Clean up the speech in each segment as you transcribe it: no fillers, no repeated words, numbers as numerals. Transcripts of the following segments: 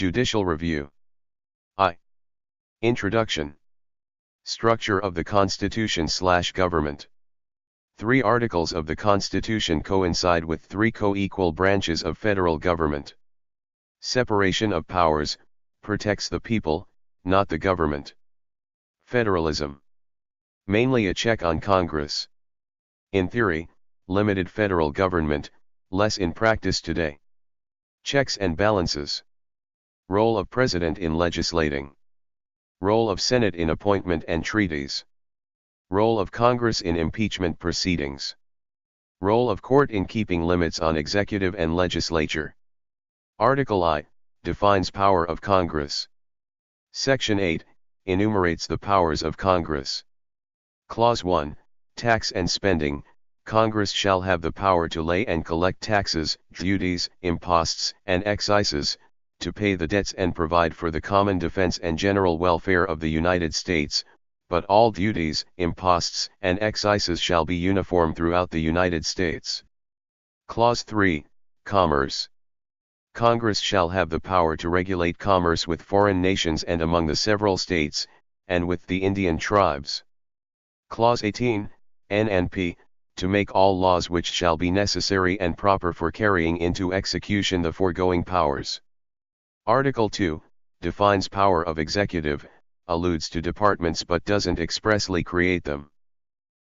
Judicial Review. I. Introduction. Structure of the Constitution/Government. 3 articles of the Constitution coincide with 3 co-equal branches of federal government. Separation of powers, protects the people, not the government. Federalism. Mainly a check on Congress. In theory, limited federal government, less in practice today. Checks and balances. Role of President in legislating. Role of Senate in appointment and treaties. Role of Congress in impeachment proceedings. Role of court in keeping limits on executive and legislature. Article I defines power of Congress. Section 8 enumerates the powers of Congress. Clause 1 Tax and spending. Congress shall have the power to lay and collect taxes, duties, imposts, and excises, to pay the debts and provide for the common defense and general welfare of the United States, but all duties, imposts, and excises shall be uniform throughout the United States. Clause 3 Commerce. Congress shall have the power to regulate commerce with foreign nations and among the several states, and with the Indian tribes. Clause 18 NNP, to make all laws which shall be necessary and proper for carrying into execution the foregoing powers. Article 2 defines power of executive, alludes to departments but doesn't expressly create them.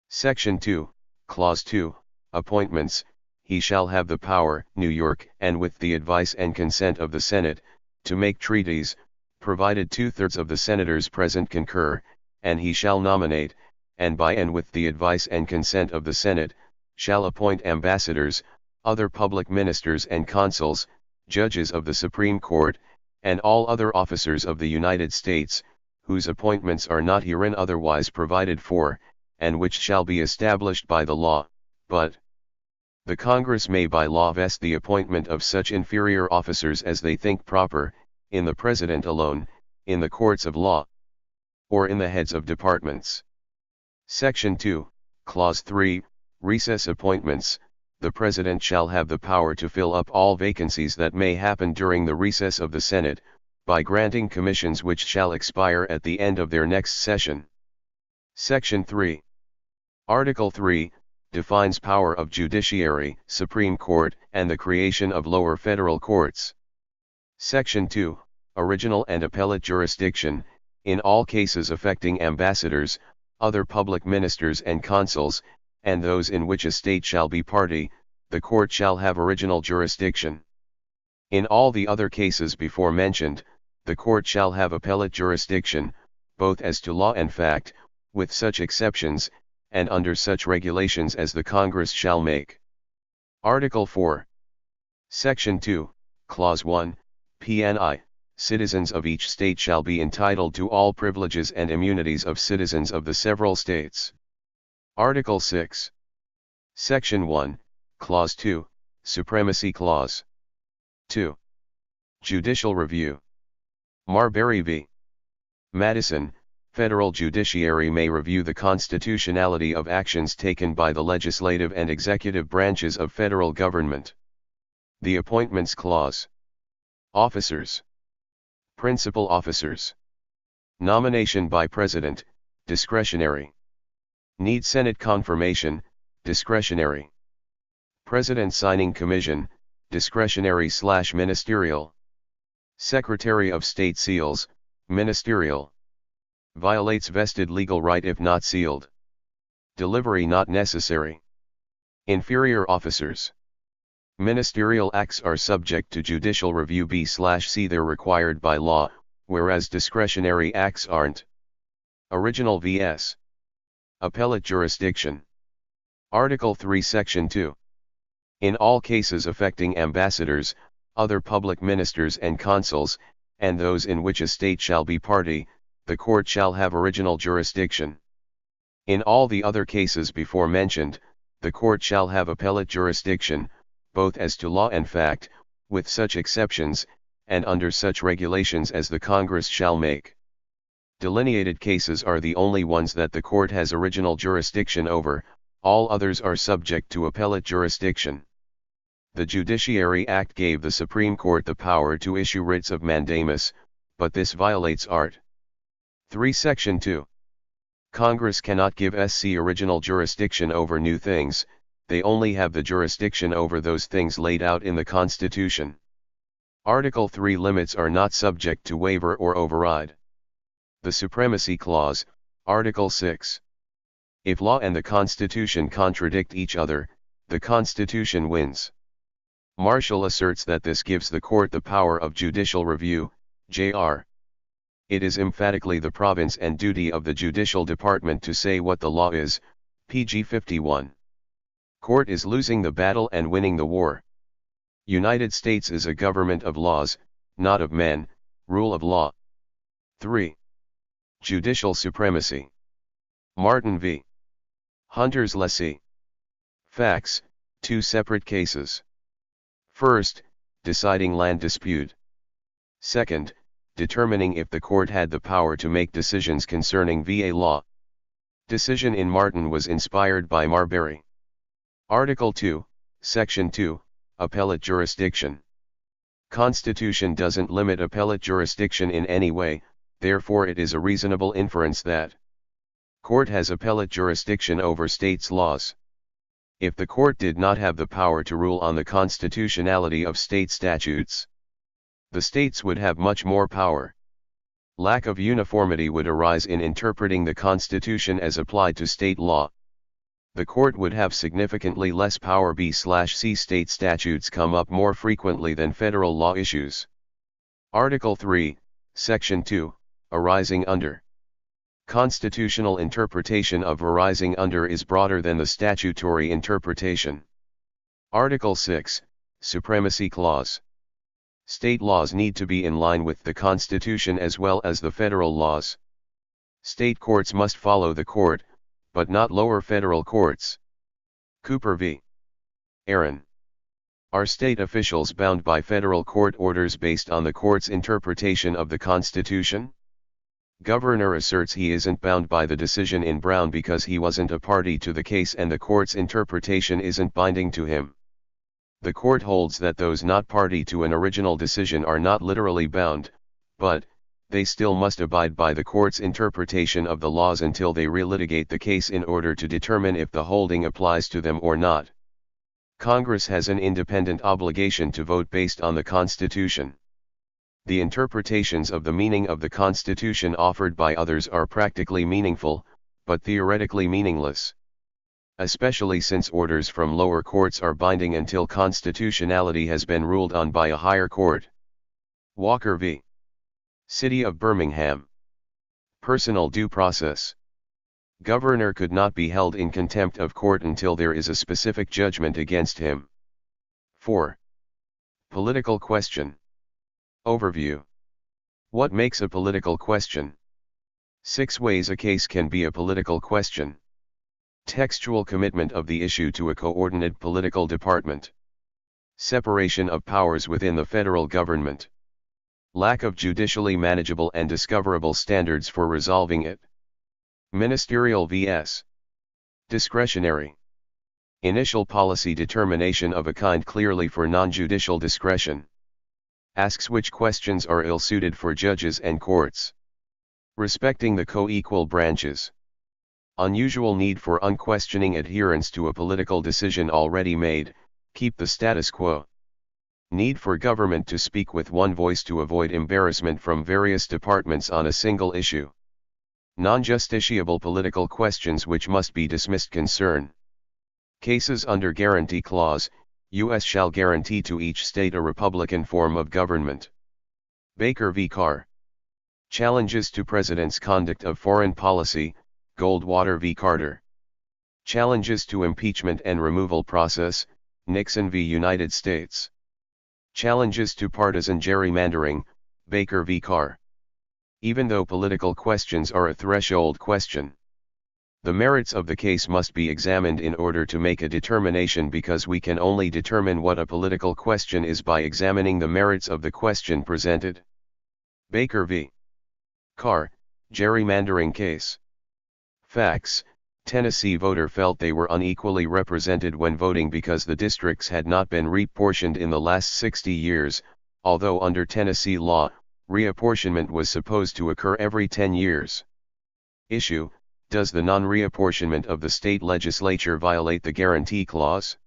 Section 2, Clause 2, Appointments. He shall have the power, New York, and with the advice and consent of the Senate, to make treaties, provided 2/3 of the senators present concur, and he shall nominate, and by and with the advice and consent of the Senate, shall appoint ambassadors, other public ministers and consuls, judges of the Supreme Court, and all other officers of the United States, whose appointments are not herein otherwise provided for, and which shall be established by the law, but the Congress may by law vest the appointment of such inferior officers as they think proper, in the President alone, in the courts of law, or in the heads of departments. Section 2, Clause 3, Recess appointments. The President shall have the power to fill up all vacancies that may happen during the recess of the Senate, by granting commissions which shall expire at the end of their next session. Section 3. Article 3 defines power of judiciary, Supreme Court, and the creation of lower federal courts. Section 2, Original and appellate jurisdiction. In all cases affecting ambassadors, other public ministers and consuls, and those in which a state shall be party, the court shall have original jurisdiction. In all the other cases before mentioned, the court shall have appellate jurisdiction, both as to law and fact, with such exceptions, and under such regulations as the Congress shall make. Article 4. Section 2, Clause 1, PNI. Citizens of each state shall be entitled to all privileges and immunities of citizens of the several states. Article 6. Section 1, Clause 2, Supremacy Clause. 2. Judicial Review. Marbury v. Madison. Federal judiciary may review the constitutionality of actions taken by the legislative and executive branches of federal government. The Appointments Clause. Officers. Principal officers. Nomination by President, discretionary. Need Senate confirmation, discretionary. President signing commission, discretionary/ministerial. Secretary of State seals, ministerial. Violates vested legal right if not sealed. Delivery not necessary. Inferior officers. Ministerial acts are subject to judicial review B/C. They're required by law, whereas discretionary acts aren't. Original vs. Appellate jurisdiction. Article 3 Section 2. In all cases affecting ambassadors, other public ministers and consuls, and those in which a state shall be party, the court shall have original jurisdiction. In all the other cases before mentioned, the court shall have appellate jurisdiction, both as to law and fact, with such exceptions, and under such regulations as the Congress shall make. Delineated cases are the only ones that the court has original jurisdiction over, all others are subject to appellate jurisdiction. The Judiciary Act gave the Supreme Court the power to issue writs of mandamus, but this violates Art. 3 Section 2. Congress cannot give SC original jurisdiction over new things, they only have the jurisdiction over those things laid out in the Constitution. Article 3 limits are not subject to waiver or override. The Supremacy Clause, Article 6. If law and the Constitution contradict each other, the Constitution wins. Marshall asserts that this gives the court the power of judicial review, Jr. It is emphatically the province and duty of the judicial department to say what the law is, pg 51. Court is losing the battle and winning the war. United States is a government of laws, not of men, rule of law. 3. Judicial supremacy. Martin v. Hunter's lessee. Facts, 2 separate cases. First, deciding land dispute. Second, determining if the court had the power to make decisions concerning VA law. Decision in Martin was inspired by Marbury. Article 2, Section 2, Appellate jurisdiction. Constitution doesn't limit appellate jurisdiction in any way, therefore it is a reasonable inference that court has appellate jurisdiction over states' laws. If the court did not have the power to rule on the constitutionality of state statutes, the states would have much more power. Lack of uniformity would arise in interpreting the Constitution as applied to state law. The court would have significantly less power. B/C state statutes come up more frequently than federal law issues. Article 3, Section 2, Arising under. Constitutional interpretation of arising under is broader than the statutory interpretation. Article 6, Supremacy Clause. State laws need to be in line with the Constitution as well as the federal laws. State courts must follow the court, but not lower federal courts. Cooper v. Aaron. Are state officials bound by federal court orders based on the court's interpretation of the Constitution? Governor asserts he isn't bound by the decision in Brown because he wasn't a party to the case and the court's interpretation isn't binding to him. The court holds that those not party to an original decision are not literally bound, but they still must abide by the court's interpretation of the laws until they relitigate the case in order to determine if the holding applies to them or not. Congress has an independent obligation to vote based on the Constitution. The interpretations of the meaning of the Constitution offered by others are practically meaningful, but theoretically meaningless. Especially since orders from lower courts are binding until constitutionality has been ruled on by a higher court. Walker v. City of Birmingham. Personal due process. Governor could not be held in contempt of court until there is a specific judgment against him. 4. Political question. Overview. What makes a political question? 6 ways a case can be a political question. Textual commitment of the issue to a coordinate political department. Separation of powers within the federal government. Lack of judicially manageable and discoverable standards for resolving it. Ministerial vs. discretionary. Initial policy determination of a kind clearly for non-judicial discretion. Asks which questions are ill-suited for judges and courts. Respecting the co-equal branches. Unusual need for unquestioning adherence to a political decision already made, keep the status quo. Need for government to speak with one voice to avoid embarrassment from various departments on a single issue. Non-justiciable political questions which must be dismissed concern. Cases under Guarantee Clause, U.S. shall guarantee to each state a Republican form of government. Baker v. Carr. Challenges to President's conduct of foreign policy, Goldwater v. Carter. Challenges to impeachment and removal process, Nixon v. United States. Challenges to partisan gerrymandering, Baker v. Carr. Even though political questions are a threshold question, the merits of the case must be examined in order to make a determination because we can only determine what a political question is by examining the merits of the question presented. Baker v. Carr, gerrymandering case. Facts, Tennessee voter felt they were unequally represented when voting because the districts had not been reapportioned in the last 60 years, although under Tennessee law, reapportionment was supposed to occur every 10 years. Issue: does the non-reapportionment of the state legislature violate the Guarantee Clause?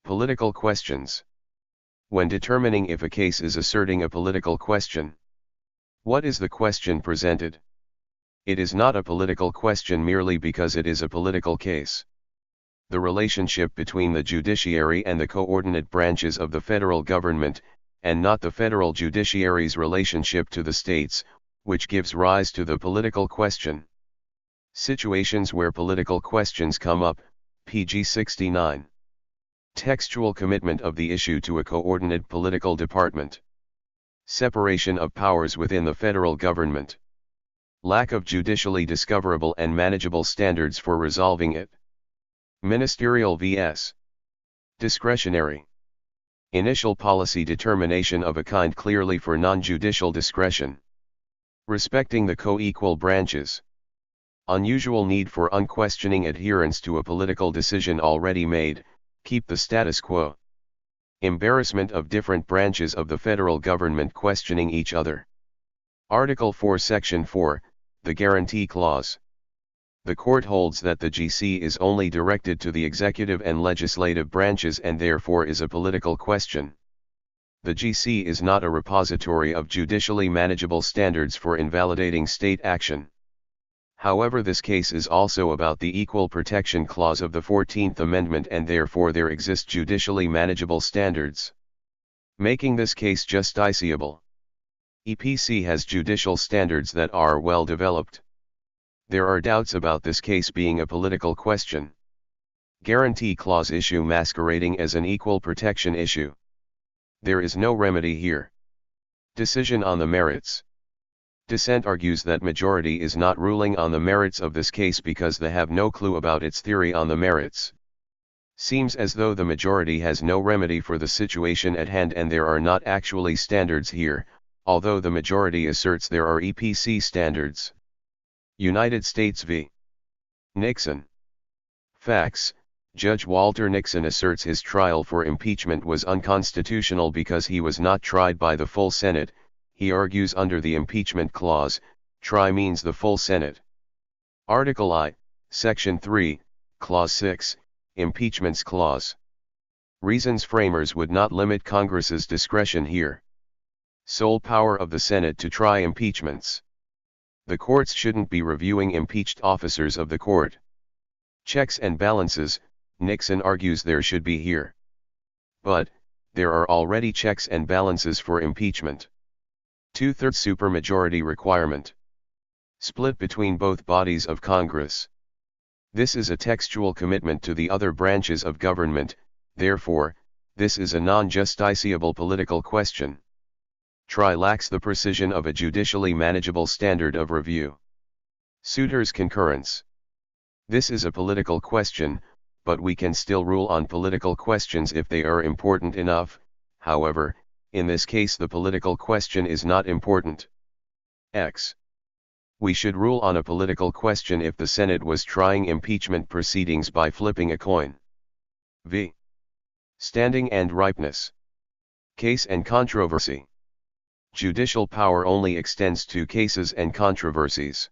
Political questions. When determining if a case is asserting a political question, what is the question presented? It is not a political question merely because it is a political case. The relationship between the judiciary and the coordinate branches of the federal government, and not the federal judiciary's relationship to the states, which gives rise to the political question. Situations where political questions come up, pg 69. Textual commitment of the issue to a coordinate political department. Separation of powers within the federal government. Lack of judicially discoverable and manageable standards for resolving it. Ministerial vs. discretionary. Initial policy determination of a kind clearly for non-judicial discretion. Respecting the co-equal branches. Unusual need for unquestioning adherence to a political decision already made, keep the status quo. Embarrassment of different branches of the federal government questioning each other. Article 4 Section 4, the Guarantee Clause. The court holds that the GC is only directed to the executive and legislative branches and therefore is a political question. The GC is not a repository of judicially manageable standards for invalidating state action. However, this case is also about the Equal Protection Clause of the 14th Amendment and therefore there exist judicially manageable standards, making this case justiciable. EPC has judicial standards that are well developed. There are doubts about this case being a political question. Guarantee Clause issue masquerading as an equal protection issue. There is no remedy here. Decision on the merits. Dissent argues that majority is not ruling on the merits of this case because they have no clue about its theory on the merits. Seems as though the majority has no remedy for the situation at hand and there are not actually standards here, although the majority asserts there are EPC standards. United States v. Nixon. Facts: Judge Walter Nixon asserts his trial for impeachment was unconstitutional because he was not tried by the full Senate. He argues under the impeachment clause, try means the full Senate. Article I, Section 3, Clause 6, Impeachments Clause. Reasons framers would not limit Congress's discretion here. Sole power of the Senate to try impeachments. The courts shouldn't be reviewing impeached officers of the court. Checks and balances, Nixon argues there should be here. But, there are already checks and balances for impeachment. 2/3 supermajority requirement. Split between both bodies of Congress. This is a textual commitment to the other branches of government, therefore, this is a non-justiciable political question. Try lacks the precision of a judicially manageable standard of review. Souter's concurrence. This is a political question, but we can still rule on political questions if they are important enough. However, in this case the political question is not important. X. We should rule on a political question if the Senate was trying impeachment proceedings by flipping a coin. V. Standing and ripeness. Case and controversy. Judicial power only extends to cases and controversies.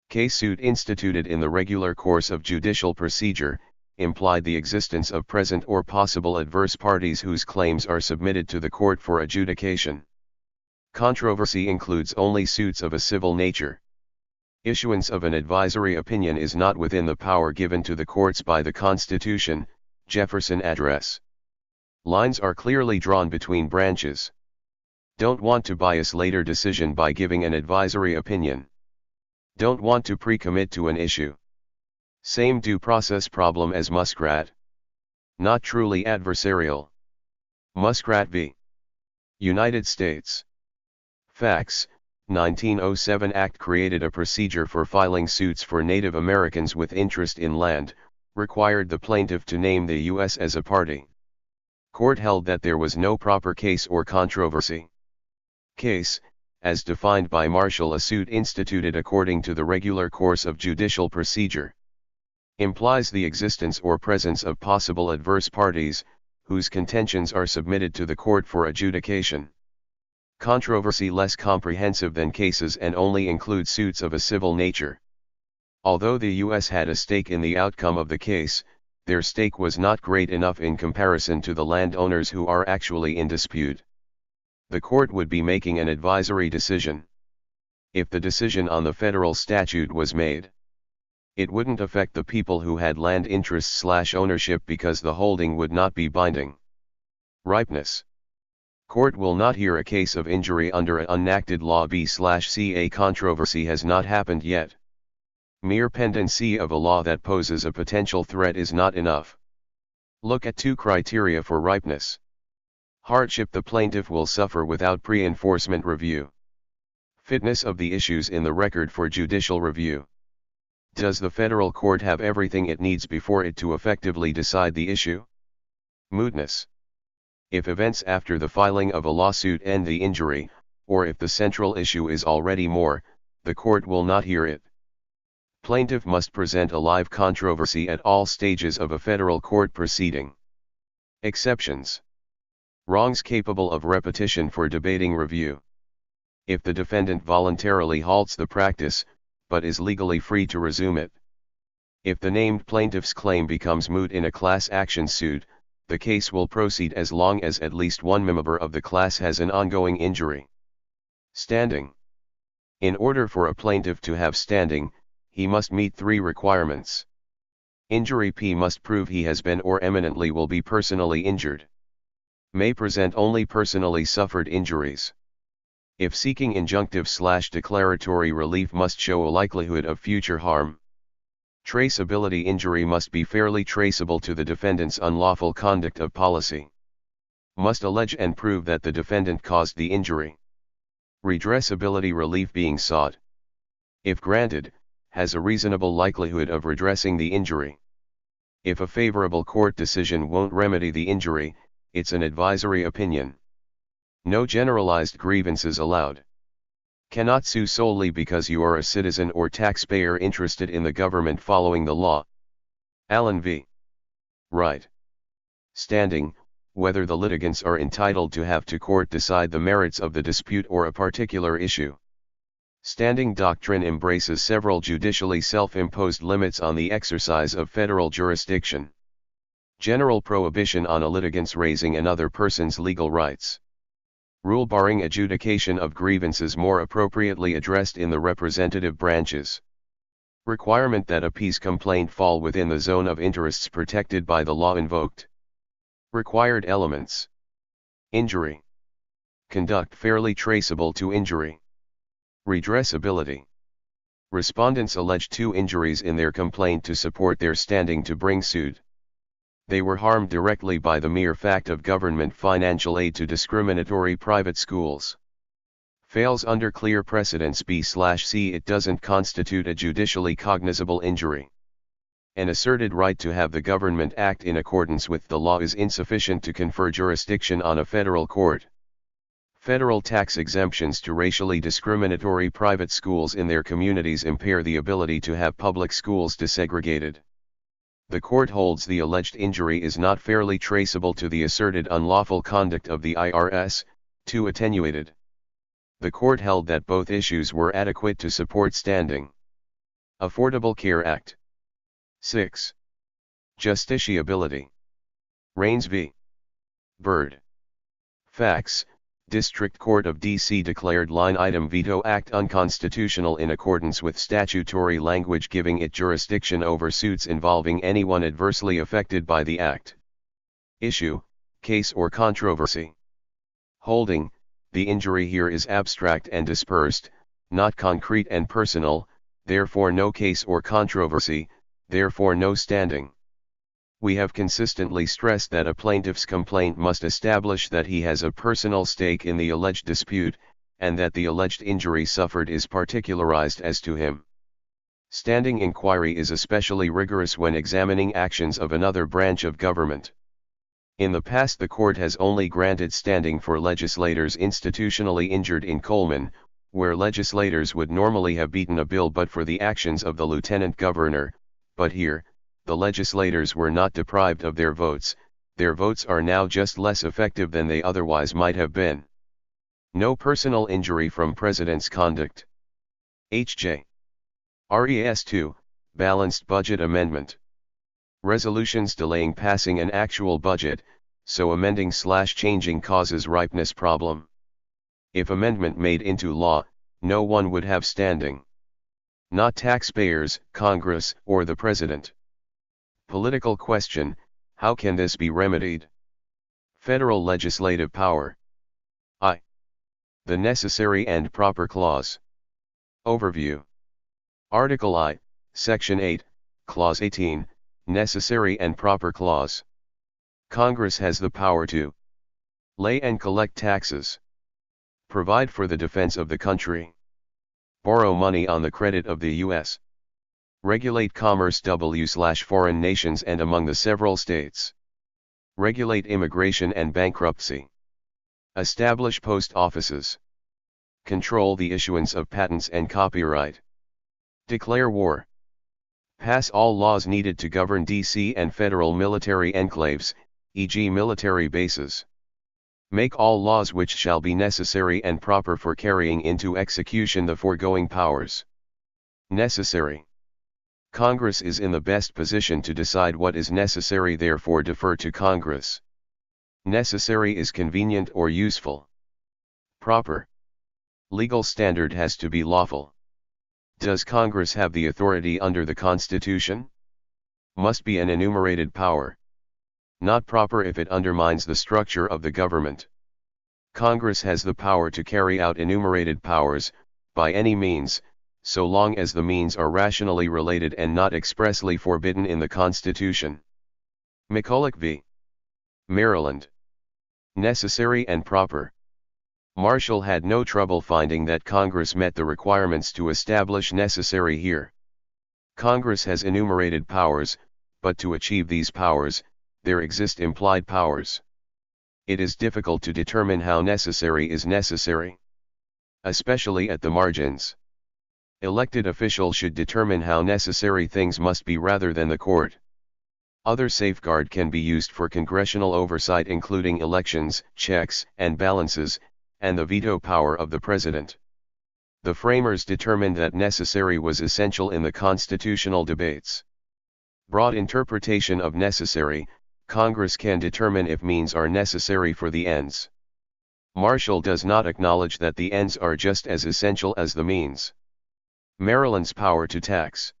Case suit instituted in the regular course of judicial procedure, implied the existence of present or possible adverse parties whose claims are submitted to the court for adjudication. Controversy includes only suits of a civil nature. Issuance of an advisory opinion is not within the power given to the courts by the Constitution, Jefferson Address. Lines are clearly drawn between branches. Don't want to bias later decision by giving an advisory opinion. Don't want to pre-commit to an issue. Same due process problem as Muskrat. Not truly adversarial. Muskrat v. United States. Facts: 1907 Act created a procedure for filing suits for Native Americans with interest in land, required the plaintiff to name the U.S. as a party. Court held that there was no proper case or controversy. Case, as defined by Marshall, a suit instituted according to the regular course of judicial procedure. Implies the existence or presence of possible adverse parties, whose contentions are submitted to the court for adjudication. Controversy less comprehensive than cases and only includes suits of a civil nature. Although the U.S. had a stake in the outcome of the case, their stake was not great enough in comparison to the landowners who are actually in dispute. The court would be making an advisory decision. If the decision on the federal statute was made, it wouldn't affect the people who had land interests/ownership because the holding would not be binding. Ripeness. Court will not hear a case of injury under a unenacted law b/c. A controversy has not happened yet. Mere pendency of a law that poses a potential threat is not enough. Look at two criteria for ripeness. Hardship the plaintiff will suffer without pre-enforcement review. Fitness of the issues in the record for judicial review. Does the federal court have everything it needs before it to effectively decide the issue? Mootness. If events after the filing of a lawsuit end the injury, or if the central issue is already more, the court will not hear it. Plaintiff must present a live controversy at all stages of a federal court proceeding. Exceptions. Wrongs capable of repetition for debating review. If the defendant voluntarily halts the practice, but is legally free to resume it. If the named plaintiff's claim becomes moot in a class action suit, the case will proceed as long as at least one member of the class has an ongoing injury. Standing. In order for a plaintiff to have standing, he must meet three requirements. Injury P must prove he has been or eminently will be personally injured. May present only personally suffered injuries. If seeking injunctive/declaratory relief must show a likelihood of future harm. Traceability injury must be fairly traceable to the defendant's unlawful conduct of policy. Must allege and prove that the defendant caused the injury. Redressability relief being sought, if granted, has a reasonable likelihood of redressing the injury. If a favorable court decision won't remedy the injury, it's an advisory opinion. No generalized grievances allowed. Cannot sue solely because you are a citizen or taxpayer interested in the government following the law. Allen v. Right. Standing, whether the litigants are entitled to have to court decide the merits of the dispute or a particular issue. Standing doctrine embraces several judicially self-imposed limits on the exercise of federal jurisdiction. General prohibition on a litigant's raising another person's legal rights. Rule barring adjudication of grievances more appropriately addressed in the representative branches. Requirement that a peace complaint fall within the zone of interests protected by the law invoked. Required elements. Injury. Conduct fairly traceable to injury. Redressability. Respondents allege two injuries in their complaint to support their standing to bring suit. They were harmed directly by the mere fact of government financial aid to discriminatory private schools. Fails under clear precedence b/c. It doesn't constitute a judicially cognizable injury. An asserted right to have the government act in accordance with the law is insufficient to confer jurisdiction on a federal court. Federal tax exemptions to racially discriminatory private schools in their communities impair the ability to have public schools desegregated. The court holds the alleged injury is not fairly traceable to the asserted unlawful conduct of the IRS, too attenuated. The court held that both issues were adequate to support standing. Affordable Care Act. 6. Justiciability. Raines v. Byrd. Facts. District Court of D.C. declared line item veto act unconstitutional in accordance with statutory language giving it jurisdiction over suits involving anyone adversely affected by the act. Issue, case or controversy. Holding, the injury here is abstract and dispersed, not concrete and personal, therefore no case or controversy, therefore no standing. We have consistently stressed that a plaintiff's complaint must establish that he has a personal stake in the alleged dispute, and that the alleged injury suffered is particularized as to him. Standing inquiry is especially rigorous when examining actions of another branch of government. In the past, the court has only granted standing for legislators institutionally injured in Coleman, where legislators would normally have beaten a bill but for the actions of the lieutenant governor, but here, the legislators were not deprived of their votes are now just less effective than they otherwise might have been. No personal injury from President's conduct. H.J. Res 2, Balanced Budget Amendment. Resolutions delaying passing an actual budget, so amending/changing causes ripeness problem. If amendment made into law, no one would have standing. Not taxpayers, Congress, or the President. Political question: how can this be remedied? Federal legislative power. I. The Necessary and Proper Clause. Overview. Article I, Section 8, Clause 18, Necessary and Proper Clause. Congress has the power to lay and collect taxes, provide for the defense of the country, borrow money on the credit of the U.S., regulate commerce w/foreign nations and among the several states, regulate immigration and bankruptcy, establish post offices, control the issuance of patents and copyright, declare war, pass all laws needed to govern D.C. and federal military enclaves, e.g. military bases, make all laws which shall be necessary and proper for carrying into execution the foregoing powers. Necessary. Congress is in the best position to decide what is necessary, therefore defer to Congress. Necessary is convenient or useful. Proper. Legal standard has to be lawful. Does Congress have the authority under the Constitution? Must be an enumerated power. Not proper if it undermines the structure of the government. Congress has the power to carry out enumerated powers, by any means, so long as the means are rationally related and not expressly forbidden in the Constitution. McCulloch v. Maryland. Necessary and proper. Marshall had no trouble finding that Congress met the requirements to establish necessary here. Congress has enumerated powers, but to achieve these powers, there exist implied powers. It is difficult to determine how necessary is necessary, especially at the margins. Elected officials should determine how necessary things must be rather than the court. Other safeguard can be used for congressional oversight, including elections, checks and balances, and the veto power of the president. The framers determined that necessary was essential in the constitutional debates. Broad interpretation of necessary: Congress can determine if means are necessary for the ends. Marshall does not acknowledge that the ends are just as essential as the means. Maryland's power to tax.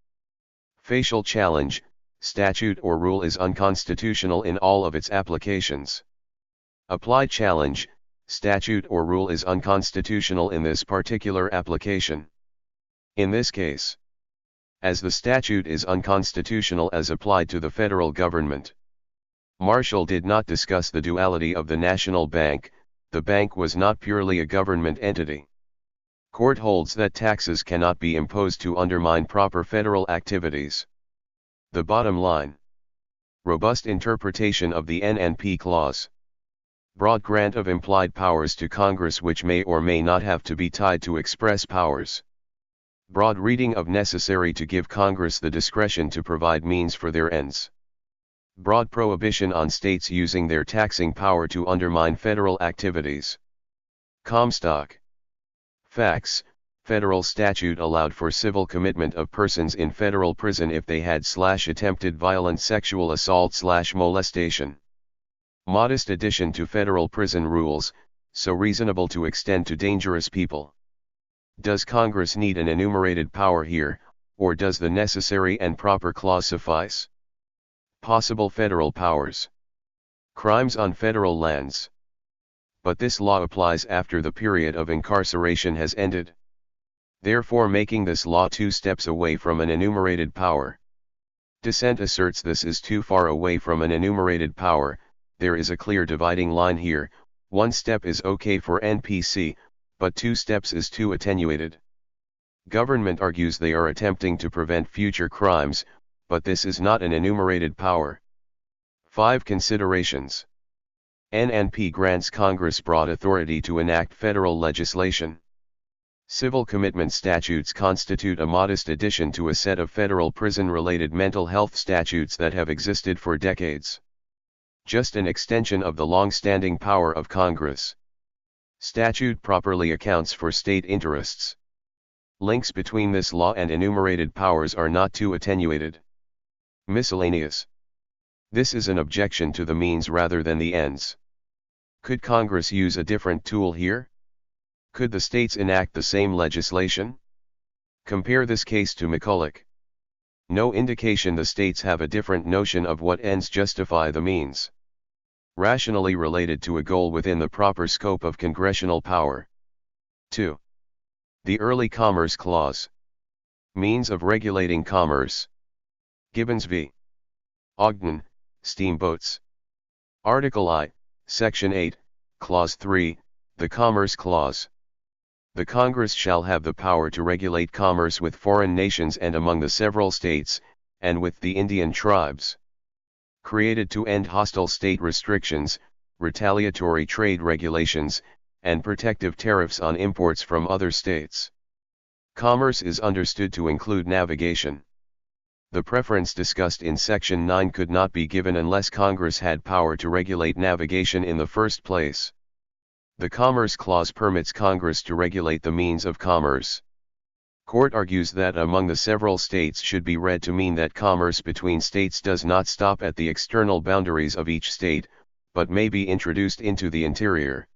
Facial challenge: statute or rule is unconstitutional in all of its applications. Applied challenge: statute or rule is unconstitutional in this particular application. In this case, as the statute is unconstitutional as applied to the federal government. Marshall did not discuss the duality of the national bank. The bank was not purely a government entity. Court holds that taxes cannot be imposed to undermine proper federal activities. The bottom line. Robust interpretation of the N&P clause. Broad grant of implied powers to Congress which may or may not have to be tied to express powers. Broad reading of necessary to give Congress the discretion to provide means for their ends. Broad prohibition on states using their taxing power to undermine federal activities. Comstock. Facts: federal statute allowed for civil commitment of persons in federal prison if they had/attempted violent sexual assault/molestation. Modest addition to federal prison rules, so reasonable to extend to dangerous people. Does Congress need an enumerated power here, or does the necessary and proper clause suffice? Possible federal powers. Crimes on federal lands. But this law applies after the period of incarceration has ended. Therefore making this law 2 steps away from an enumerated power. Dissent asserts this is too far away from an enumerated power. There is a clear dividing line here. 1 step is okay for NPC, but 2 steps is too attenuated. Government argues they are attempting to prevent future crimes, but this is not an enumerated power. 5 considerations. N&P grants Congress broad authority to enact federal legislation. Civil commitment statutes constitute a modest addition to a set of federal prison-related mental health statutes that have existed for decades. Just an extension of the long-standing power of Congress. Statute properly accounts for state interests. Links between this law and enumerated powers are not too attenuated. Miscellaneous. This is an objection to the means rather than the ends. Could Congress use a different tool here? Could the states enact the same legislation? Compare this case to McCulloch. No indication the states have a different notion of what ends justify the means. Rationally related to a goal within the proper scope of congressional power. 2. The Early Commerce Clause. Means of regulating commerce. Gibbons v. Ogden, Steamboats. Article I, Section 8, Clause 3, the Commerce Clause. The Congress shall have the power to regulate commerce with foreign nations and among the several states, and with the Indian tribes. Created to end hostile state restrictions, retaliatory trade regulations, and protective tariffs on imports from other states. Commerce is understood to include navigation. The preference discussed in Section 9 could not be given unless Congress had power to regulate navigation in the first place. The Commerce Clause permits Congress to regulate the means of commerce. Court argues that among the several states should be read to mean that commerce between states does not stop at the external boundaries of each state, but may be introduced into the interior.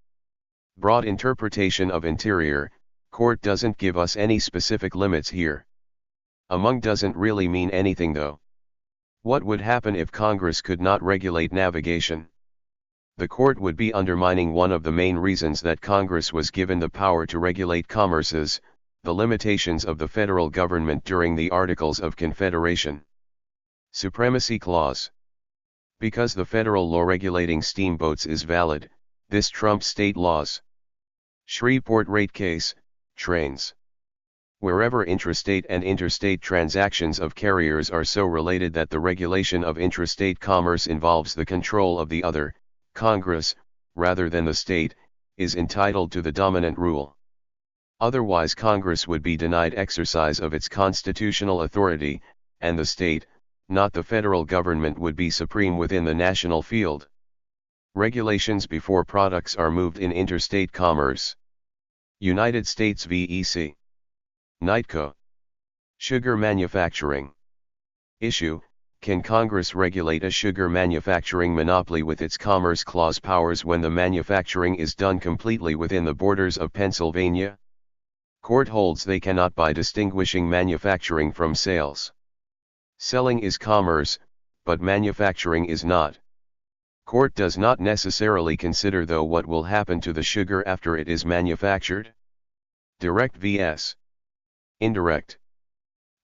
Broad interpretation of interior, court doesn't give us any specific limits here. Among doesn't really mean anything though. What would happen if Congress could not regulate navigation? The court would be undermining one of the main reasons that Congress was given the power to regulate commerces, the limitations of the federal government during the Articles of Confederation. Supremacy Clause. Because the federal law regulating steamboats is valid, this trumps state laws. Shreveport rate case, trains. Wherever intrastate and interstate transactions of carriers are so related that the regulation of intrastate commerce involves the control of the other, Congress, rather than the state, is entitled to the dominant rule. Otherwise Congress would be denied exercise of its constitutional authority, and the state, not the federal government, would be supreme within the national field. Regulations before products are moved in interstate commerce. United States v. E.C. NITCO. Sugar manufacturing. Issue: can Congress regulate a sugar manufacturing monopoly with its Commerce Clause powers when the manufacturing is done completely within the borders of Pennsylvania? Court holds they cannot by distinguishing manufacturing from sales. Selling is commerce, but manufacturing is not. Court does not necessarily consider though what will happen to the sugar after it is manufactured. Direct vs. Indirect.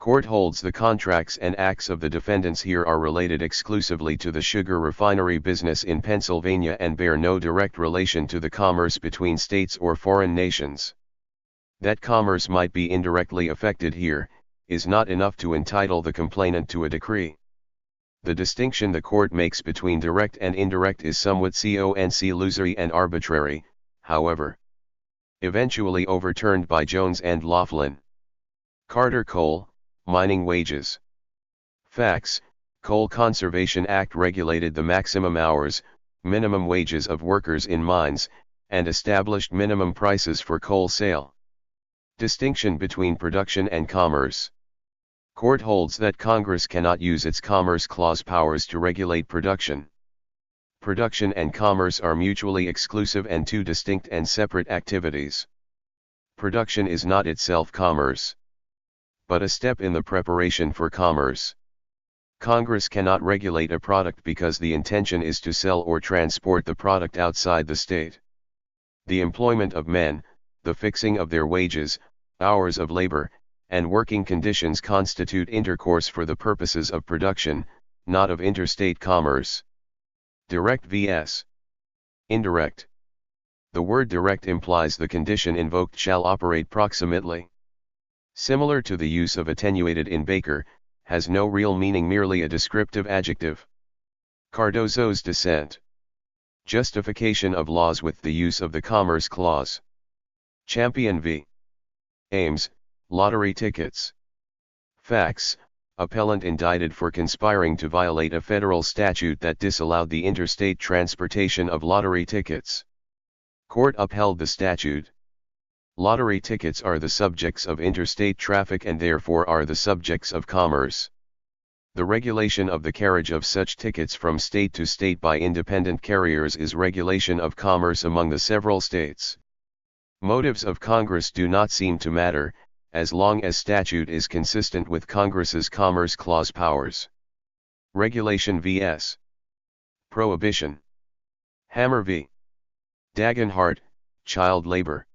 Court holds the contracts and acts of the defendants here are related exclusively to the sugar refinery business in Pennsylvania and bear no direct relation to the commerce between states or foreign nations. That commerce might be indirectly affected here, is not enough to entitle the complainant to a decree. The distinction the court makes between direct and indirect is somewhat illusory and arbitrary, however. Eventually overturned by Jones and Laughlin. Carter Coal, mining wages. Facts: Coal Conservation Act regulated the maximum hours, minimum wages of workers in mines, and established minimum prices for coal sale. Distinction between production and commerce. Court holds that Congress cannot use its Commerce Clause powers to regulate production. Production and commerce are mutually exclusive and two distinct and separate activities. Production is not itself commerce, but a step in the preparation for commerce. Congress cannot regulate a product because the intention is to sell or transport the product outside the state. The employment of men, the fixing of their wages, hours of labor, and working conditions constitute intercourse for the purposes of production, not of interstate commerce. Direct vs. Indirect. The word direct implies the condition invoked shall operate proximately. Similar to the use of attenuated in Baker, has no real meaning, merely a descriptive adjective. Cardozo's dissent. Justification of laws with the use of the Commerce Clause. Champion v. Aims, lottery tickets. Facts, appellant indicted for conspiring to violate a federal statute that disallowed the interstate transportation of lottery tickets. Court upheld the statute. Lottery tickets are the subjects of interstate traffic and therefore are the subjects of commerce. The regulation of the carriage of such tickets from state to state by independent carriers is regulation of commerce among the several states. Motives of Congress do not seem to matter, as long as statute is consistent with Congress's Commerce Clause powers. Regulation vs. Prohibition. Hammer v. Dagenhart, child labor.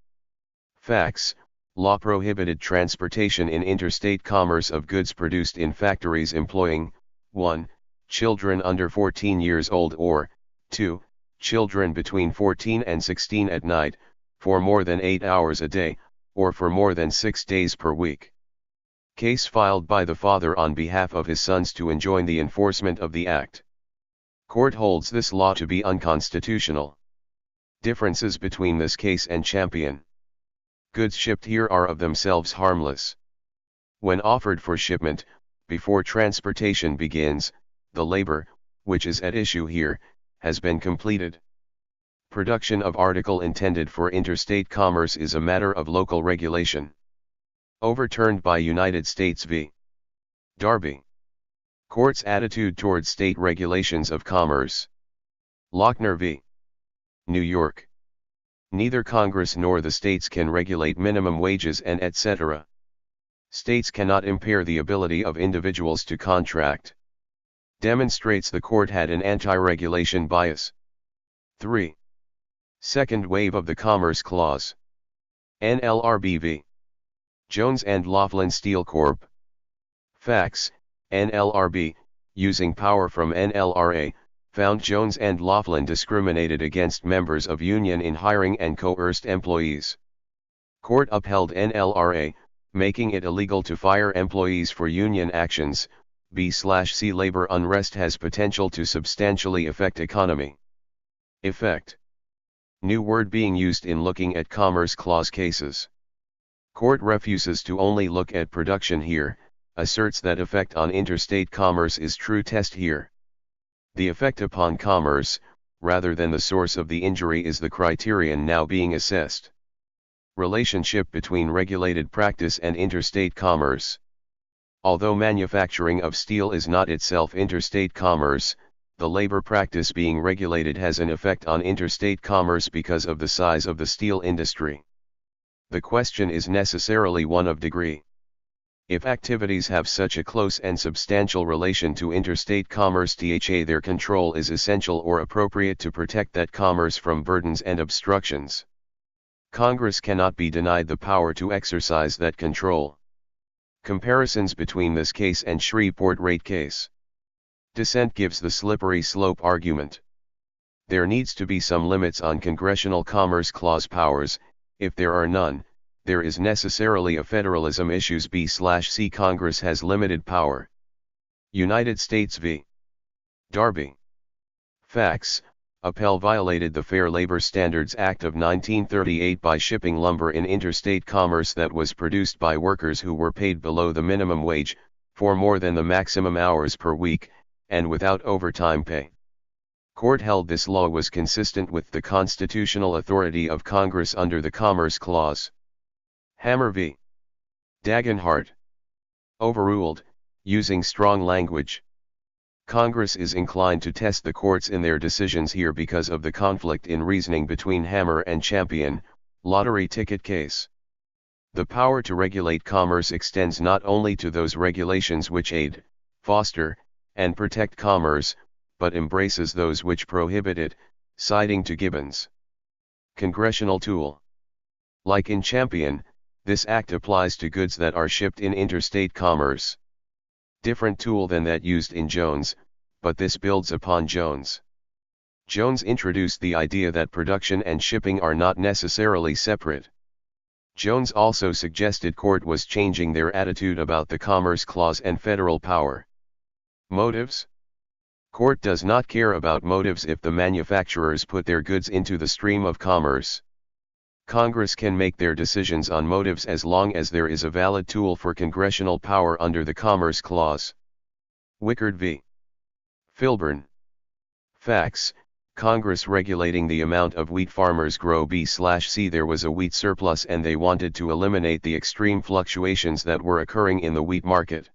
Facts, law prohibited transportation in interstate commerce of goods produced in factories employing, 1. Children under 14 years old or, 2. Children between 14 and 16 at night, for more than 8 hours a day, or for more than 6 days per week. Case filed by the father on behalf of his sons to enjoin the enforcement of the act. Court holds this law to be unconstitutional. Differences between this case and Champion. Goods shipped here are of themselves harmless. When offered for shipment, before transportation begins, the labor, which is at issue here, has been completed. Production of article intended for interstate commerce is a matter of local regulation. Overturned by United States v. Darby. Court's attitude toward state regulations of commerce. Lochner v. New York. Neither Congress nor the states can regulate minimum wages and etc. States cannot impair the ability of individuals to contract. Demonstrates the court had an anti-regulation bias. 3. Second wave of the Commerce Clause. NLRB v. Jones and Laughlin Steel Corp. Facts, NLRB, using power from NLRA, found Jones and Laughlin discriminated against members of union in hiring and coerced employees. Court upheld NLRA, making it illegal to fire employees for union actions. B/C labor unrest has potential to substantially affect economy. Effect. New word being used in looking at Commerce Clause cases. Court refuses to only look at production here, asserts that effect on interstate commerce is true test here. The effect upon commerce, rather than the source of the injury, is the criterion now being assessed. Relationship between regulated practice and interstate commerce. Although manufacturing of steel is not itself interstate commerce, the labor practice being regulated has an effect on interstate commerce because of the size of the steel industry. The question is necessarily one of degree. If activities have such a close and substantial relation to interstate commerce, their control is essential or appropriate to protect that commerce from burdens and obstructions. Congress cannot be denied the power to exercise that control. Comparisons between this case and Shreveport rate case. Dissent gives the slippery slope argument. There needs to be some limits on Congressional Commerce Clause powers. If there are none, there is necessarily a federalism issues. B/C Congress has limited power. United States v. Darby. Facts, Appel violated the Fair Labor Standards Act of 1938 by shipping lumber in interstate commerce that was produced by workers who were paid below the minimum wage, for more than the maximum hours per week, and without overtime pay. Court held this law was consistent with the constitutional authority of Congress under the Commerce Clause. Hammer v. Dagenhart. Overruled, using strong language. Congress is inclined to test the courts in their decisions here because of the conflict in reasoning between Hammer and Champion, lottery ticket case. The power to regulate commerce extends not only to those regulations which aid, foster, and protect commerce, but embraces those which prohibit it, citing to Gibbons. Congressional tool. Like in Champion, this act applies to goods that are shipped in interstate commerce. Different tool than that used in Jones, but this builds upon Jones. Jones introduced the idea that production and shipping are not necessarily separate. Jones also suggested court was changing their attitude about the Commerce Clause and federal power. Motives? Court does not care about motives if the manufacturers put their goods into the stream of commerce. Congress can make their decisions on motives as long as there is a valid tool for congressional power under the Commerce Clause. Wickard v. Filburn. Facts: Congress regulating the amount of wheat farmers grow B/C. There was a wheat surplus and they wanted to eliminate the extreme fluctuations that were occurring in the wheat market.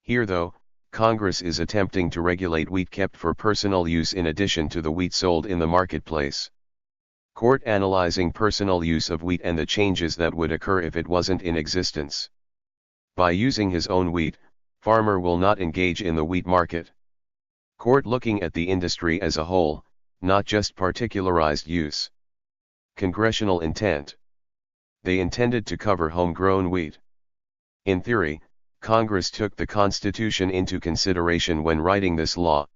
Here though, Congress is attempting to regulate wheat kept for personal use in addition to the wheat sold in the marketplace. Court analyzing personal use of wheat and the changes that would occur if it wasn't in existence. By using his own wheat, farmer will not engage in the wheat market. Court looking at the industry as a whole, not just particularized use. Congressional intent. They intended to cover homegrown wheat. In theory, Congress took the Constitution into consideration when writing this law.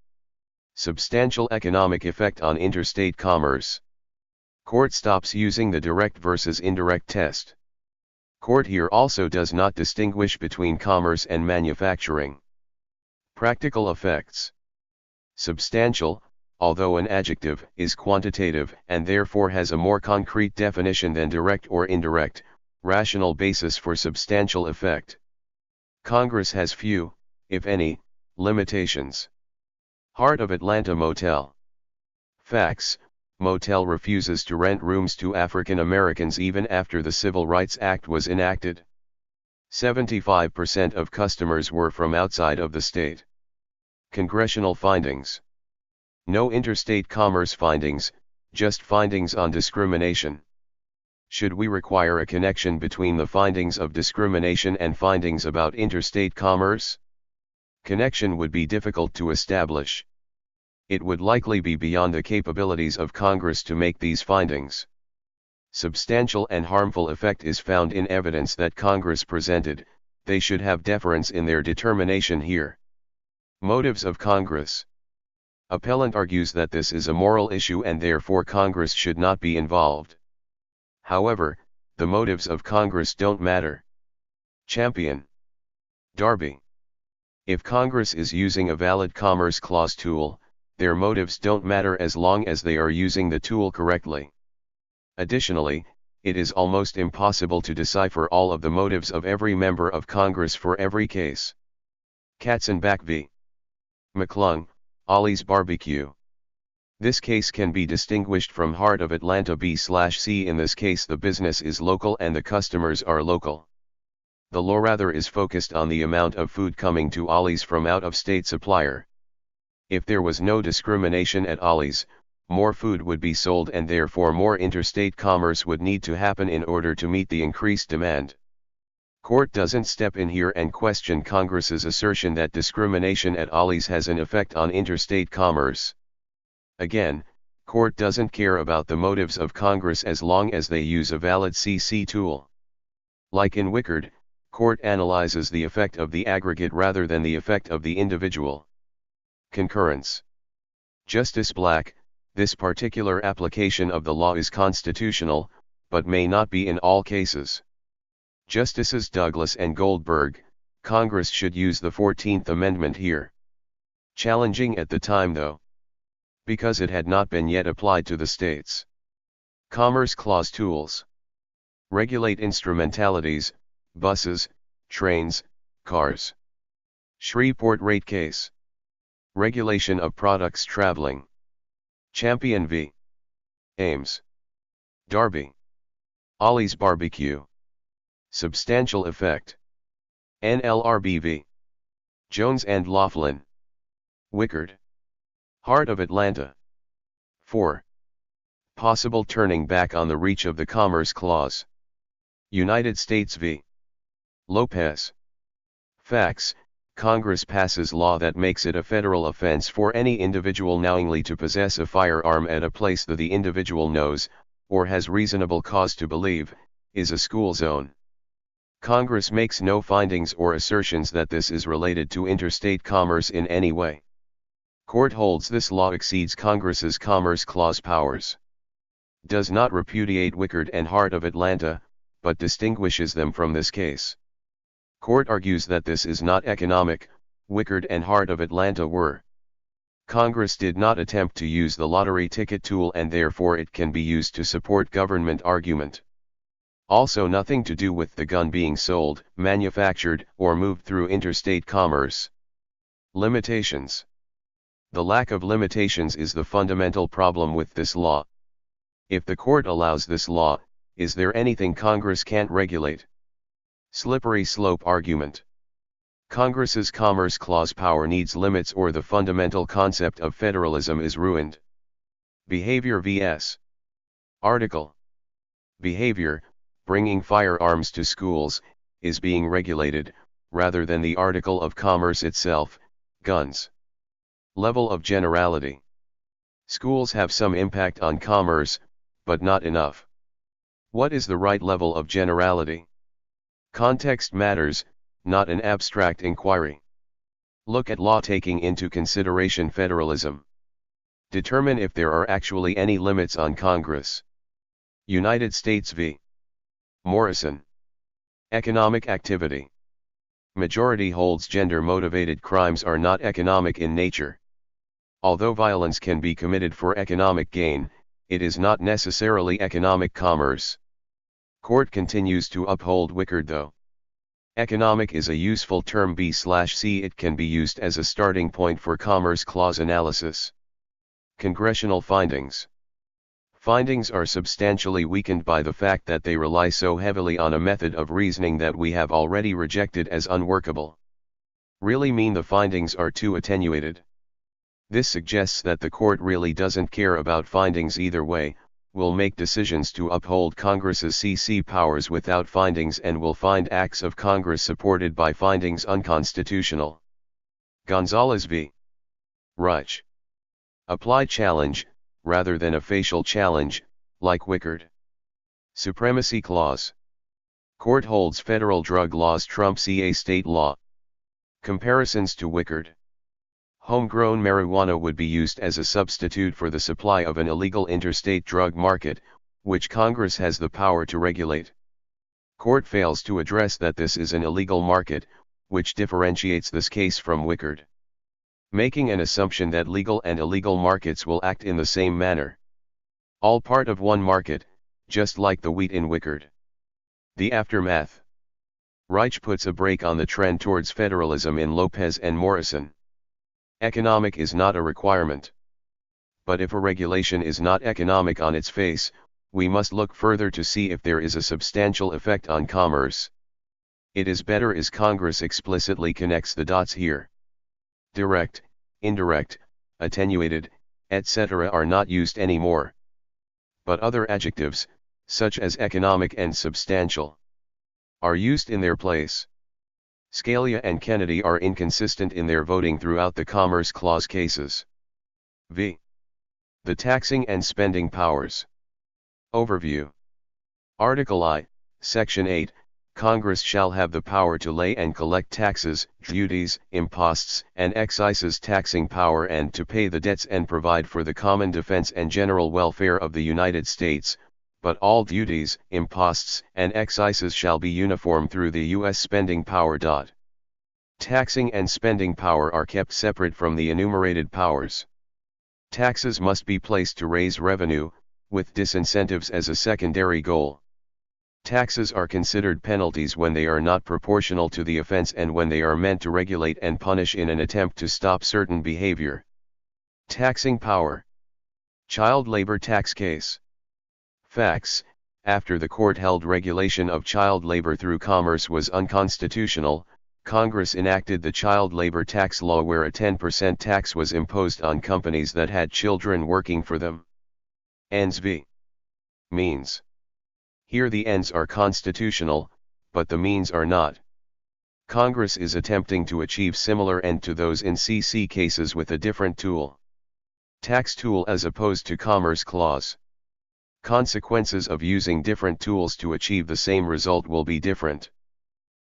Substantial economic effect on interstate commerce. Court stops using the direct versus indirect test. Court here also does not distinguish between commerce and manufacturing. Practical effects. Substantial, although an adjective, is quantitative and therefore has a more concrete definition than direct or indirect, rational basis for substantial effect. Congress has few, if any, limitations. Heart of Atlanta motel. Facts: motel refuses to rent rooms to African Americans even after the Civil Rights Act was enacted. 75% of customers were from outside of the state. Congressional findings. No interstate commerce findings, just findings on discrimination. Should we require a connection between the findings of discrimination and findings about interstate commerce? Connection would be difficult to establish. It would likely be beyond the capabilities of Congress to make these findings. Substantial and harmful effect is found in evidence that Congress presented. They should have deference in their determination here. Motives of Congress. Appellant argues that this is a moral issue and therefore Congress should not be involved. However, the motives of Congress don't matter. Champion. Darby. If Congress is using a valid Commerce Clause tool, their motives don't matter as long as they are using the tool correctly. Additionally, it is almost impossible to decipher all of the motives of every member of Congress for every case. Katzenbach v. McClung, Ollie's Barbecue. This case can be distinguished from Heart of Atlanta B/C. In this case the business is local and the customers are local. The law rather is focused on the amount of food coming to Ollie's from out-of-state supplier. If there was no discrimination at Ollie's, more food would be sold and therefore more interstate commerce would need to happen in order to meet the increased demand. Court doesn't step in here and question Congress's assertion that discrimination at Ollie's has an effect on interstate commerce. Again, court doesn't care about the motives of Congress as long as they use a valid CC tool. Like in Wickard, court analyzes the effect of the aggregate rather than the effect of the individual. Concurrence. Justice Black, this particular application of the law is constitutional, but may not be in all cases. Justices Douglas and Goldberg, Congress should use the 14th Amendment here. Challenging at the time though, because it had not been yet applied to the states. Commerce Clause tools. Regulate instrumentalities, buses, trains, cars. Shreveport rate case. Regulation of products traveling. Champion v. Ames. Darby. Ollie's Barbecue. Substantial effect. NLRB v. Jones and Laughlin. Wickard. Heart of Atlanta. 4. Possible turning back on the reach of the Commerce Clause. United States v. Lopez. Facts: Congress passes law that makes it a federal offense for any individual knowingly to possess a firearm at a place that the individual knows, or has reasonable cause to believe, is a school zone. Congress makes no findings or assertions that this is related to interstate commerce in any way. Court holds this law exceeds Congress's Commerce Clause powers. Does not repudiate Wickard and Heart of Atlanta, but distinguishes them from this case. Court argues that this is not economic. Wickard and Heart of Atlanta were. Congress did not attempt to use the lottery ticket tool and therefore it can be used to support government argument. Also nothing to do with the gun being sold, manufactured, or moved through interstate commerce. Limitations. The lack of limitations is the fundamental problem with this law. If the court allows this law, is there anything Congress can't regulate? Slippery slope argument. Congress's Commerce Clause power needs limits or the fundamental concept of federalism is ruined. Behavior vs. Article. Behavior, bringing firearms to schools, is being regulated, rather than the article of commerce itself, guns. Level of generality. Schools have some impact on commerce, but not enough. What is the right level of generality? Context matters, not an abstract inquiry. Look at law taking into consideration federalism. Determine if there are actually any limits on Congress. United States v. Morrison. Economic activity. Majority holds gender-motivated crimes are not economic in nature. Although violence can be committed for economic gain, it is not necessarily economic commerce. Court continues to uphold Wickard though. Economic is a useful term b/c. It can be used as a starting point for Commerce Clause analysis. Congressional findings. Findings are substantially weakened by the fact that they rely so heavily on a method of reasoning that we have already rejected as unworkable. Really mean the findings are too attenuated. This suggests that the court really doesn't care about findings either way, will make decisions to uphold Congress's CC powers without findings and will find acts of Congress supported by findings unconstitutional. Gonzalez v. Reich. Applied challenge, rather than a facial challenge, like Wickard. Supremacy Clause. Court holds federal drug laws trump CA state law. Comparisons to Wickard. Homegrown marijuana would be used as a substitute for the supply of an illegal interstate drug market, which Congress has the power to regulate. Court fails to address that this is an illegal market, which differentiates this case from Wickard. Making an assumption that legal and illegal markets will act in the same manner. All part of one market, just like the wheat in Wickard. The aftermath. Reich puts a brake on the trend towards federalism in Lopez and Morrison. Economic is not a requirement. But if a regulation is not economic on its face, we must look further to see if there is a substantial effect on commerce. It is better as Congress explicitly connects the dots here. Direct, indirect, attenuated, etc. are not used anymore. But other adjectives, such as economic and substantial, are used in their place. Scalia and Kennedy are inconsistent in their voting throughout the Commerce Clause cases. V. The taxing and spending powers. Overview. Article I, Section 8, Congress shall have the power to lay and collect taxes, duties, imposts, and excises, taxing power, and to pay the debts and provide for the common defense and general welfare of the United States, but all duties, imposts, and excises shall be uniform through the U.S. spending power. Taxing and spending power are kept separate from the enumerated powers. Taxes must be placed to raise revenue, with disincentives as a secondary goal. Taxes are considered penalties when they are not proportional to the offense and when they are meant to regulate and punish in an attempt to stop certain behavior. Taxing power. Child labor tax case. Facts: after the court held regulation of child labor through commerce was unconstitutional, Congress enacted the child labor tax law where a 10% tax was imposed on companies that had children working for them. Ends v. Means. Here the ends are constitutional, but the means are not. Congress is attempting to achieve similar end to those in CC cases with a different tool. Tax tool as opposed to Commerce Clause. Consequences of using different tools to achieve the same result will be different.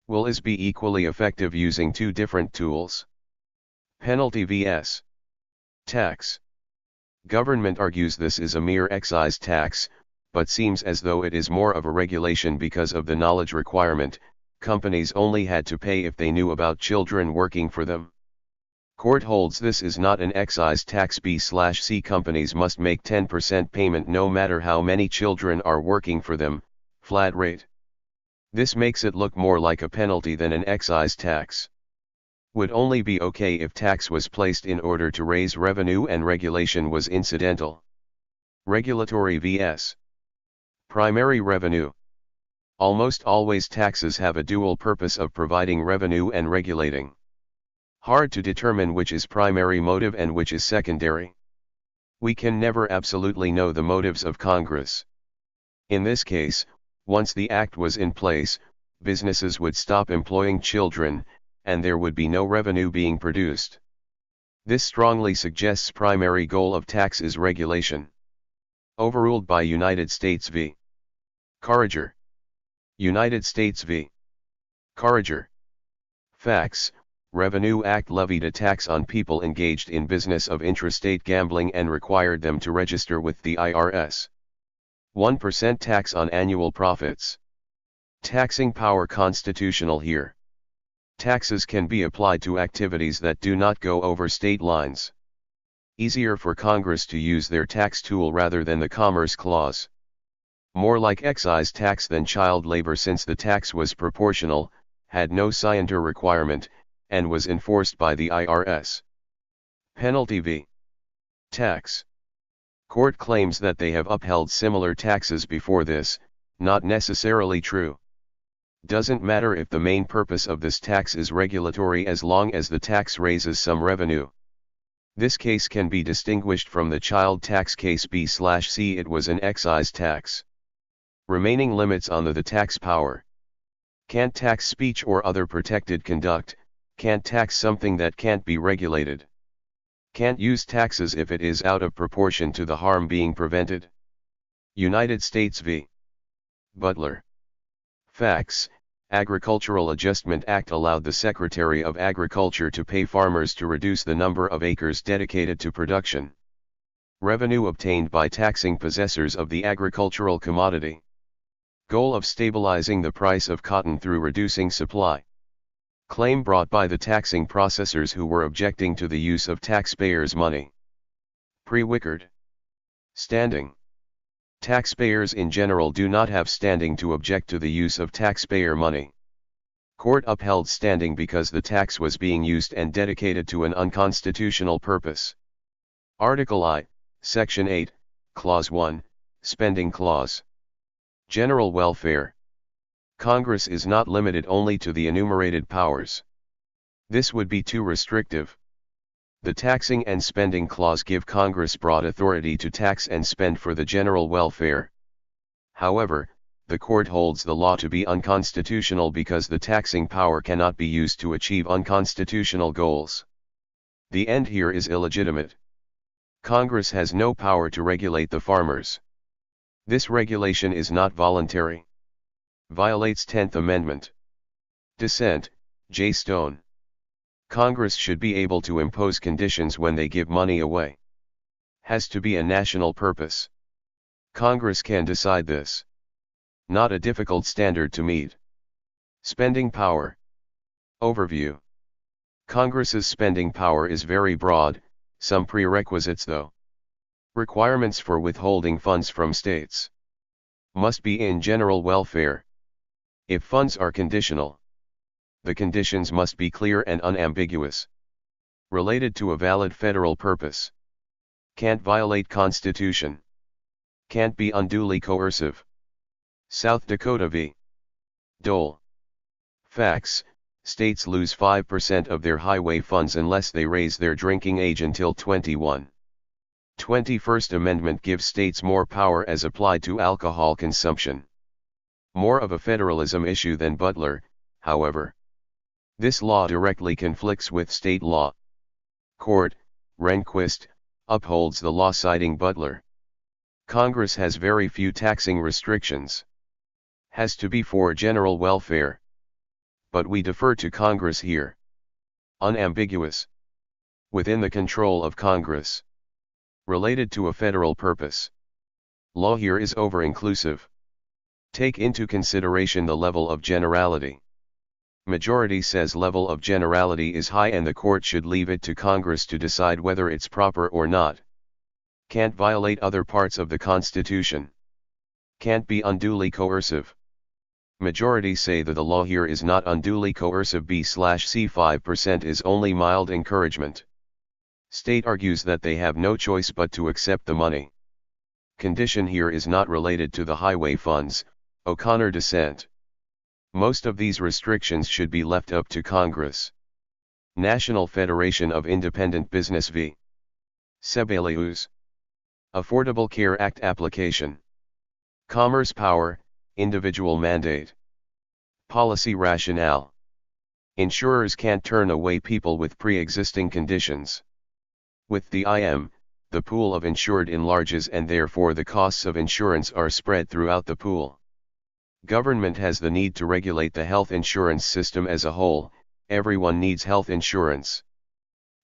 Will is be equally effective using two different tools? Penalty vs. Tax. Government argues this is a mere excise tax, but seems as though it is more of a regulation because of the knowledge requirement. Companies only had to pay if they knew about children working for them. Court holds this is not an excise tax. B/C companies must make 10% payment no matter how many children are working for them, flat rate. This makes it look more like a penalty than an excise tax. Would only be okay if tax was placed in order to raise revenue and regulation was incidental. Regulatory vs. primary revenue. Almost always taxes have a dual purpose of providing revenue and regulating. Hard to determine which is primary motive and which is secondary. We can never absolutely know the motives of Congress. In this case, once the act was in place, businesses would stop employing children, and there would be no revenue being produced. This strongly suggests primary goal of tax is regulation. Overruled by United States v. Carriger. United States v. Carriger. Facts: Revenue Act levied a tax on people engaged in business of intrastate gambling and required them to register with the IRS. 1% tax on annual profits. Taxing power constitutional here. Taxes can be applied to activities that do not go over state lines. Easier for Congress to use their tax tool rather than the Commerce Clause. More like excise tax than child labor since the tax was proportional, had no scienter requirement, and was enforced by the IRS. Penalty v. tax. Court claims that they have upheld similar taxes before this, not necessarily true. Doesn't matter if the main purpose of this tax is regulatory as long as the tax raises some revenue. This case can be distinguished from the child tax case B/C. It was an excise tax. Remaining limits on the tax power. Can't tax speech or other protected conduct, can't tax something that can't be regulated. Can't use taxes if it is out of proportion to the harm being prevented. United States v. Butler. Facts: Agricultural Adjustment Act allowed the Secretary of Agriculture to pay farmers to reduce the number of acres dedicated to production. Revenue obtained by taxing possessors of the agricultural commodity. Goal of stabilizing the price of cotton through reducing supply. Claim brought by the taxing processors who were objecting to the use of taxpayers' money. Pre-Wickard. Standing. Taxpayers in general do not have standing to object to the use of taxpayer money. Court upheld standing because the tax was being used and dedicated to an unconstitutional purpose. Article I, Section 8, Clause 1, Spending Clause. General welfare. Congress is not limited only to the enumerated powers. This would be too restrictive. The Taxing and Spending Clause give Congress broad authority to tax and spend for the general welfare. However, the court holds the law to be unconstitutional because the taxing power cannot be used to achieve unconstitutional goals. The end here is illegitimate. Congress has no power to regulate the farmers. This regulation is not voluntary. Violates 10th Amendment. Dissent, J. Stone. Congress should be able to impose conditions when they give money away. Has to be a national purpose. Congress can decide this. Not a difficult standard to meet. Spending power. Overview. Congress's spending power is very broad, some prerequisites though. Requirements for withholding funds from states. Must be in general welfare. If funds are conditional, the conditions must be clear and unambiguous. Related to a valid federal purpose. Can't violate Constitution. Can't be unduly coercive. South Dakota v. Dole. Facts: States lose 5% of their highway funds unless they raise their drinking age until 21. 21st Amendment gives states more power as applied to alcohol consumption. More of a federalism issue than Butler, however. This law directly conflicts with state law. Court, Rehnquist, upholds the law citing Butler. Congress has very few taxing restrictions. Has to be for general welfare. But we defer to Congress here. Unambiguous. Within the control of Congress. Related to a federal purpose. Law here is over-inclusive. Take into consideration the level of generality. Majority says level of generality is high and the court should leave it to Congress to decide whether it's proper or not. Can't violate other parts of the Constitution. Can't be unduly coercive. Majority say that the law here is not unduly coercive. B/C 5% is only mild encouragement. State argues that they have no choice but to accept the money. Condition here is not related to the highway funds, O'Connor dissent. Most of these restrictions should be left up to Congress. National Federation of Independent Business v. Sebelius. Affordable Care Act application. Commerce power, individual mandate. Policy rationale. Insurers can't turn away people with pre-existing conditions. With the IM, the pool of insured enlarges and therefore the costs of insurance are spread throughout the pool. Government has the need to regulate the health insurance system as a whole. Everyone needs health insurance.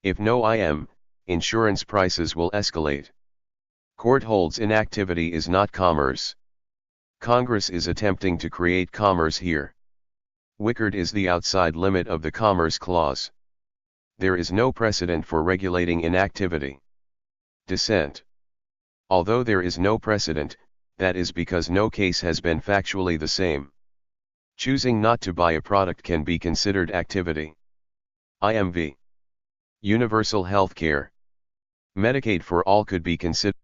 If no IM, insurance prices will escalate. Court holds inactivity is not commerce. Congress is attempting to create commerce here. Wickard is the outside limit of the Commerce Clause. There is no precedent for regulating inactivity. Dissent. Although there is no precedent, that is because no case has been factually the same. Choosing not to buy a product can be considered activity. IMV. Universal health care. Medicaid for all could be considered